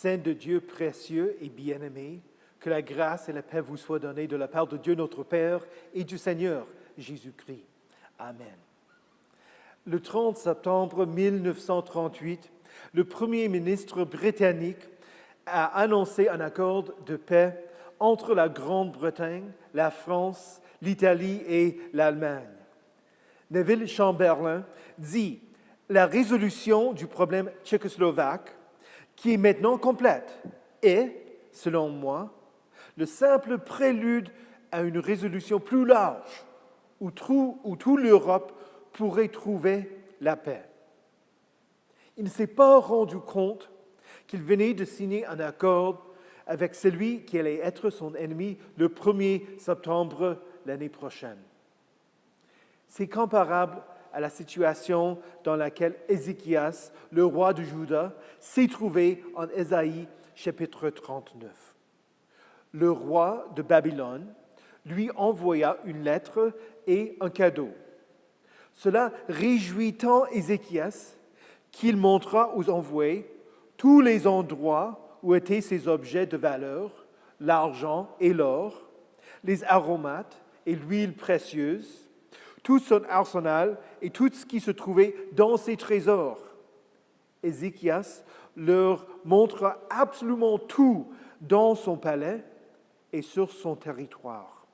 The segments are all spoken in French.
Saints de Dieu précieux et bien-aimés, que la grâce et la paix vous soient données de la part de Dieu notre Père et du Seigneur Jésus-Christ. Amen. Le 30 septembre 1938, le Premier ministre britannique a annoncé un accord de paix entre la Grande-Bretagne, la France, l'Italie et l'Allemagne. Neville Chamberlain dit « La résolution du problème tchécoslovaque, qui est maintenant complète, est, selon moi, le simple prélude à une résolution plus large où toute l'Europe pourrait trouver la paix. » Il ne s'est pas rendu compte qu'il venait de signer un accord avec celui qui allait être son ennemi le 1er septembre l'année prochaine. C'est comparable à la situation dans laquelle Ézéchias, le roi de Juda, s'est trouvé en Ésaïe chapitre 39. Le roi de Babylone lui envoya une lettre et un cadeau. Cela réjouit tant Ézéchias qu'il montra aux envoyés tous les endroits où étaient ses objets de valeur, l'argent et l'or, les aromates et l'huile précieuse, tout son arsenal et tout ce qui se trouvait dans ses trésors. Ézéchias leur montra absolument tout dans son palais et sur son territoire.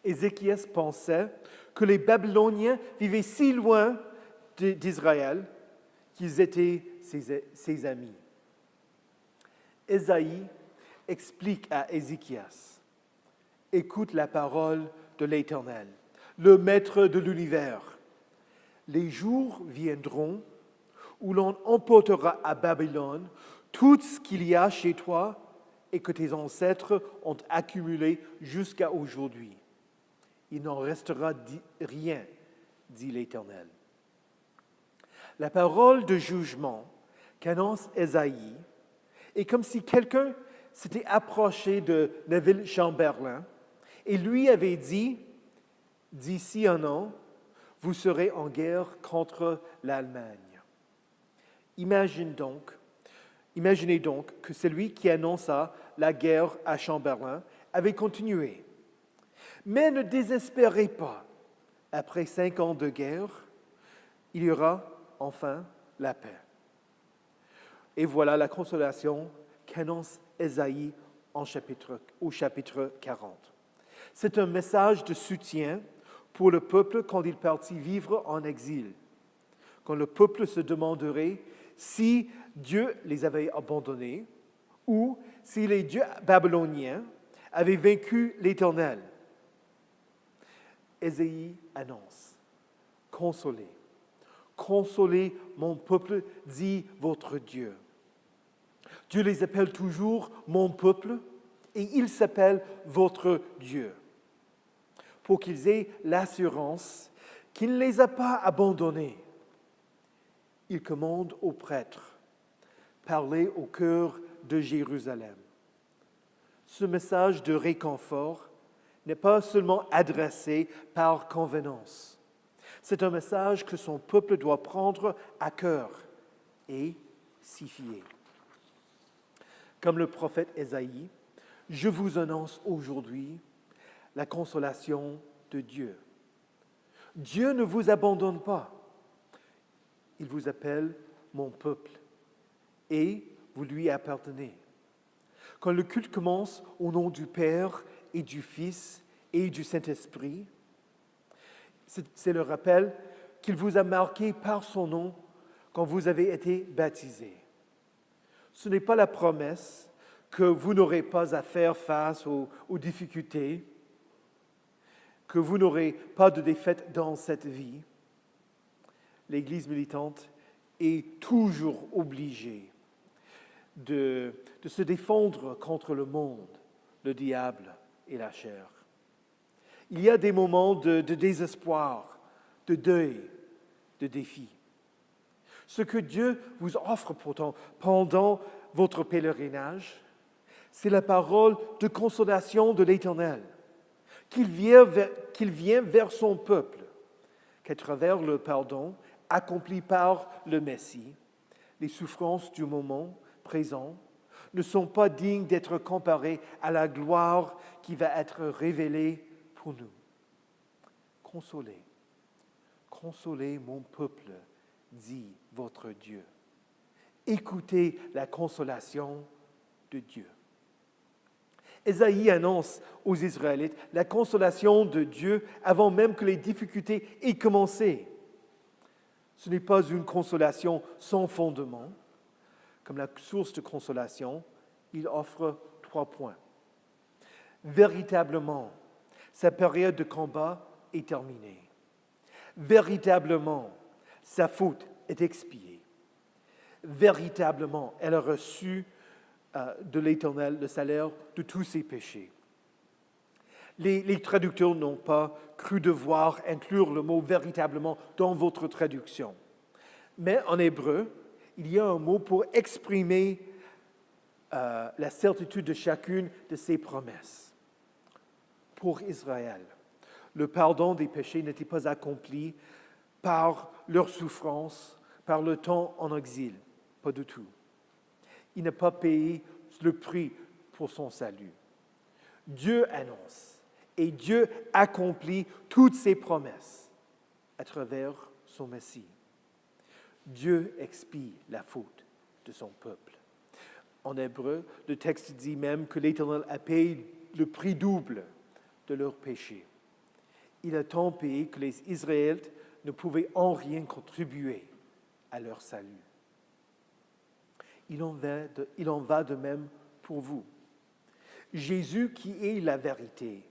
Ézéchias pensait que les Babyloniens vivaient si loin d'Israël qu'ils étaient ses amis. Ésaïe explique à Ézéchias « Écoute la parole de l'Éternel, le Maître de l'univers. Les jours viendront où l'on emportera à Babylone tout ce qu'il y a chez toi et que tes ancêtres ont accumulé jusqu'à aujourd'hui. Il n'en restera rien, dit l'Éternel. » La parole de jugement qu'annonce Ésaïe est comme si quelqu'un s'était approché de Neville Chamberlain et lui avait dit « D'ici un an, vous serez en guerre contre l'Allemagne. » Imaginez donc que celui qui annonça la guerre à Chamberlain avait continué. Mais ne désespérez pas. Après 5 ans de guerre, il y aura enfin la paix. Et voilà la consolation qu'annonce Ésaïe au chapitre 40. C'est un message de soutien pour le peuple quand il partit vivre en exil, quand le peuple se demanderait si Dieu les avait abandonnés ou si les dieux babyloniens avaient vaincu l'Éternel. Ésaïe annonce « Consolez, consolez mon peuple, dit votre Dieu. » Dieu les appelle toujours « mon peuple » et il s'appelle « votre Dieu » pour qu'ils aient l'assurance qu'il ne les a pas abandonnés. Il commande aux prêtres « Parlez au cœur de Jérusalem ». Ce message de réconfort n'est pas seulement adressé par convenance. C'est un message que son peuple doit prendre à cœur et s'y fier. Comme le prophète Ésaïe, je vous annonce aujourd'hui la consolation de Dieu. Dieu ne vous abandonne pas. Il vous appelle mon peuple et vous lui appartenez. Quand le culte commence au nom du Père et du Fils et du Saint-Esprit, c'est le rappel qu'il vous a marqué par son nom quand vous avez été baptisés. Ce n'est pas la promesse que vous n'aurez pas à faire face aux difficultés, que vous n'aurez pas de défaite dans cette vie. L'Église militante est toujours obligée de se défendre contre le monde, le diable et la chair. Il y a des moments de désespoir, de deuil, de défi. Ce que Dieu vous offre pourtant pendant votre pèlerinage, c'est la parole de consolation de l'Éternel, qu'il vient vers son peuple, qu'à travers le pardon accompli par le Messie, les souffrances du moment présent ne sont pas dignes d'être comparés à la gloire qui va être révélée pour nous. Consolez, consolez mon peuple, dit votre Dieu. Écoutez la consolation de Dieu. Ésaïe annonce aux Israélites la consolation de Dieu avant même que les difficultés aient commencé. Ce n'est pas une consolation sans fondement. Comme la source de consolation, il offre 3 points. Véritablement, sa période de combat est terminée. Véritablement, sa faute est expiée. Véritablement, elle a reçu de l'Éternel le salaire de tous ses péchés. Les traducteurs n'ont pas cru devoir inclure le mot « véritablement » dans votre traduction. Mais en hébreu, il y a un mot pour exprimer la certitude de chacune de ces promesses. Pour Israël, le pardon des péchés n'était pas accompli par leur souffrance, par le temps en exil. Pas du tout. Il n'a pas payé le prix pour son salut. Dieu annonce et Dieu accomplit toutes ses promesses à travers son Messie. Dieu expie la faute de son peuple. En hébreu, le texte dit même que l'Éternel a payé le prix double de leurs péchés. Il a tant payé que les Israélites ne pouvaient en rien contribuer à leur salut. Il en va de même pour vous. Jésus, qui est la vérité,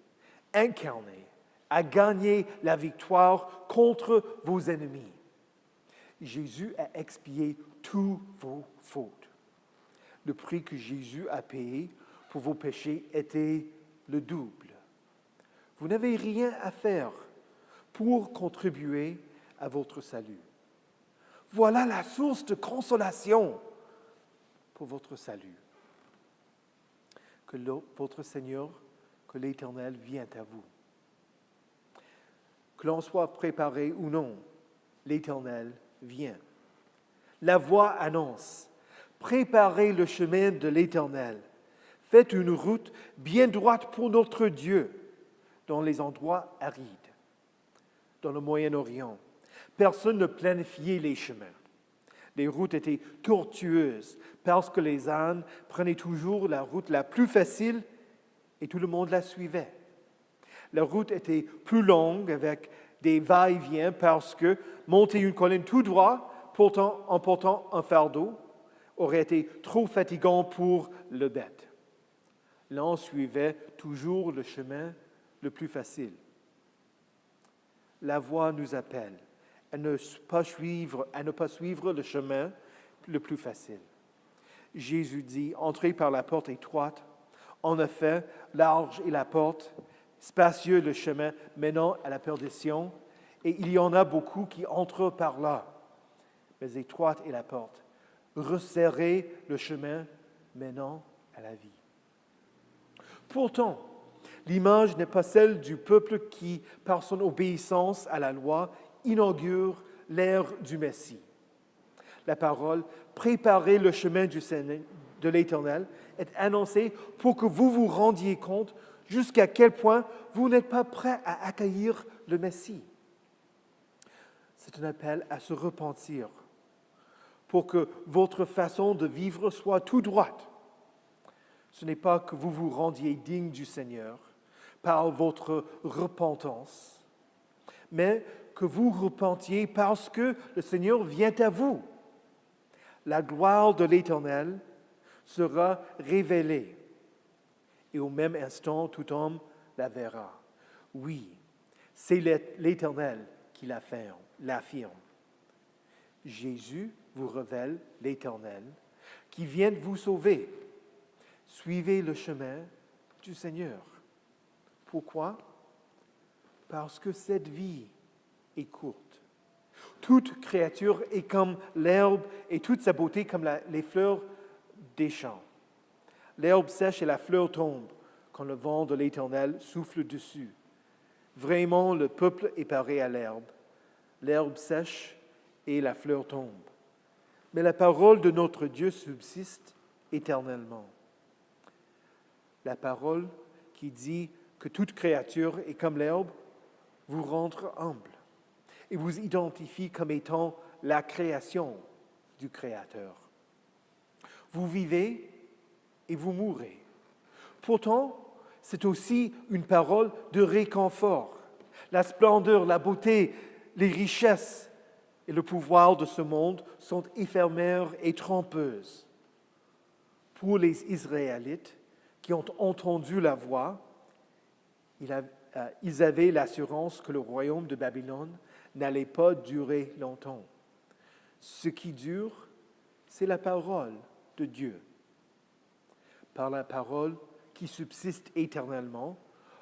incarné, a gagné la victoire contre vos ennemis. Jésus a expié tous vos fautes. Le prix que Jésus a payé pour vos péchés était le double. Vous n'avez rien à faire pour contribuer à votre salut. Voilà la source de consolation pour votre salut. Que votre Seigneur, que l'Éternel vienne à vous. Que l'on soit préparé ou non, l'Éternel vient. La voix annonce, préparez le chemin de l'Éternel. Faites une route bien droite pour notre Dieu dans les endroits arides. Dans le Moyen-Orient, personne ne planifiait les chemins. Les routes étaient tortueuses parce que les ânes prenaient toujours la route la plus facile et tout le monde la suivait. La route était plus longue avec des va-et-vient parce que monter une colline tout droit en portant un fardeau aurait été trop fatigant pour le bête. L'un suivait toujours le chemin le plus facile. La voix nous appelle à ne pas suivre le chemin le plus facile. Jésus dit, entrez par la porte étroite. En effet, large est la porte, spacieux le chemin menant à la perdition, et il y en a beaucoup qui entrent par là. Mais étroite est la porte. Resserrez le chemin menant à la vie. Pourtant, l'image n'est pas celle du peuple qui, par son obéissance à la loi, inaugure l'ère du Messie. La parole « Préparez le chemin de l'Éternel » est annoncée pour que vous vous rendiez compte jusqu'à quel point vous n'êtes pas prêts à accueillir le Messie. C'est un appel à se repentir pour que votre façon de vivre soit tout droite. Ce n'est pas que vous vous rendiez digne du Seigneur par votre repentance, mais que vous repentiez parce que le Seigneur vient à vous. La gloire de l'Éternel sera révélée et au même instant, tout homme la verra. Oui, c'est l'Éternel qui l'affirme. Jésus vous révèle l'Éternel qui vient vous sauver. Suivez le chemin du Seigneur. Pourquoi? Parce que cette vie est courte. Toute créature est comme l'herbe et toute sa beauté comme les fleurs des champs. L'herbe sèche et la fleur tombe quand le vent de l'Éternel souffle dessus. Vraiment, le peuple est pareil à l'herbe. L'herbe sèche et la fleur tombe. Mais la parole de notre Dieu subsiste éternellement. La parole qui dit que toute créature est comme l'herbe vous rend humble et vous identifie comme étant la création du Créateur. Vous vivez et vous mourrez. Pourtant, c'est aussi une parole de réconfort. La splendeur, la beauté, les richesses et le pouvoir de ce monde sont éphémères et trompeuses. Pour les Israélites qui ont entendu la voix, ils avaient l'assurance que le royaume de Babylone n'allait pas durer longtemps. Ce qui dure, c'est la parole de Dieu. Par la parole qui subsiste éternellement,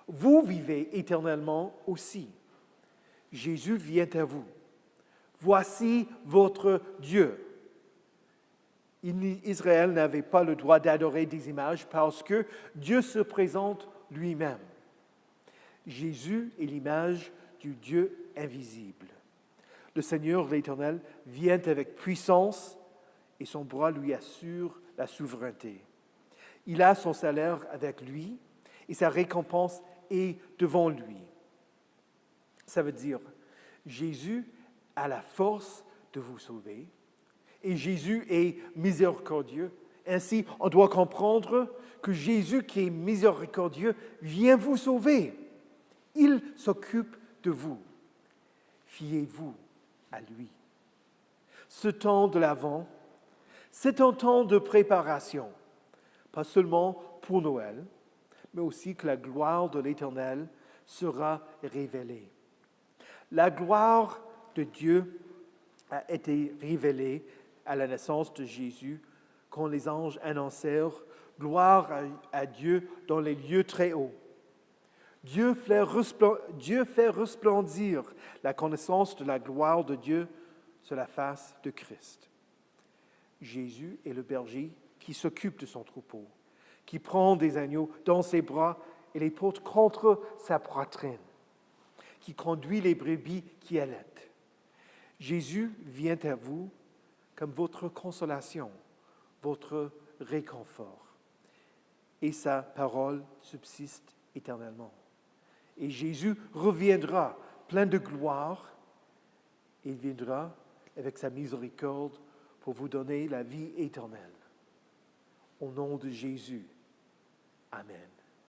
vous vivez éternellement aussi. Jésus vient à vous. Voici votre Dieu. Israël n'avait pas le droit d'adorer des images parce que Dieu se présente lui-même. Jésus est l'image du Dieu invisible. Le Seigneur l'Éternel vient avec puissance et son bras lui assure la souveraineté. Il a son salaire avec lui et sa récompense est devant lui. Ça veut dire, Jésus a la force de vous sauver et Jésus est miséricordieux. Ainsi, on doit comprendre que Jésus, qui est miséricordieux, vient vous sauver. Il s'occupe de vous. Fiez-vous à lui. Ce temps de l'Avent, c'est un temps de préparation, pas seulement pour Noël, mais aussi que la gloire de l'Éternel sera révélée. La gloire de Dieu a été révélée à la naissance de Jésus quand les anges annoncèrent « Gloire à Dieu dans les lieux très hauts ». Dieu fait resplendir la connaissance de la gloire de Dieu sur la face de Christ. Jésus est le berger qui s'occupe de son troupeau, qui prend des agneaux dans ses bras et les porte contre sa poitrine, qui conduit les brebis qui allaitent. Jésus vient à vous comme votre consolation, votre réconfort, et sa parole subsiste éternellement. Et Jésus reviendra plein de gloire, et il viendra avec sa miséricorde pour vous donner la vie éternelle. Au nom de Jésus, Amen.